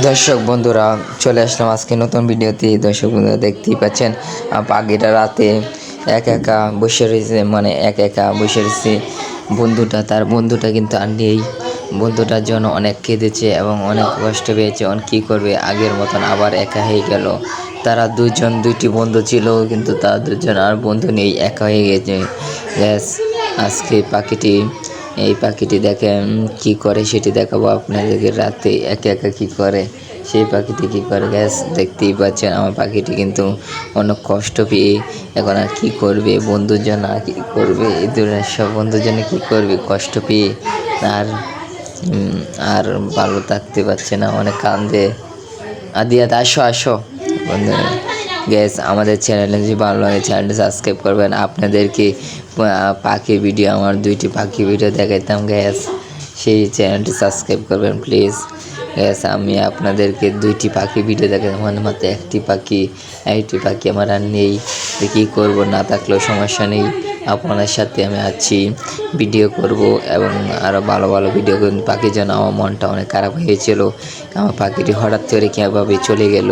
দর্শক বন্ধুরা, চলে আসলাম আজকে নতুন ভিডিওতে। দর্শক বন্ধুরা, দেখতেই পাচ্ছেন পাখিটা রাতে একা বসে রয়েছে, মানে একা বসে রয়েছে। তার বন্ধুটা কিন্তু আর নেই। বন্ধুটার জন্য অনেক কেঁদেছে এবং অনেক কষ্ট পেয়েছে। কী করবে, আগের মতন আবার একা হয়ে গেল। তারা দুইটি বন্ধু ছিল, কিন্তু তারা দুজন আর বন্ধু নেই, একা হয়ে গেছে। গ্যাস আজকে এই পাখিটি দেখেন কি করে, সেটি দেখাবো আপনাদেরকে। রাতে একা কি করে, সেই পাখিটি কী করে। গ্যাস দেখতেই পাচ্ছেন আমার পাখিটি কিন্তু অনেক কষ্ট পেয়ে এখন আর কী করবে, বন্ধুর জন্য আর কী করবে, এই দূরের সব বন্ধুর জন্য কী করবে, কষ্ট পেয়ে আর আর ভালো থাকতে পারছে না, অনেক কান্দে। আদিয়াত আসো বন্ধু। গ্যাস আমাদের চ্যানেলে যদি ভালো লাগে চ্যানেলটি সাবস্ক্রাইব করবেন। আপনাদেরকে পাখি ভিডিও, আমার দুইটি পাখি ভিডিও দেখাইতাম গ্যাস, সেই চ্যানেলটি সাবস্ক্রাইব করবেন প্লিজ। গ্যাস আমি আপনাদেরকে দুইটি পাখি ভিডিও দেখাইতাম, মানে মাত্র একটি পাখি আমার আর নেই। কী করবো, না থাকলেও সমস্যা নেই, আপনাদের সাথে আমি আছি, ভিডিও করব এবং আরও ভালো ভিডিও করব। পাখির জন্য আমার মনটা অনেক খারাপ হয়েছিল। আমার পাখিটি হঠাৎ করে কীভাবে চলে গেল।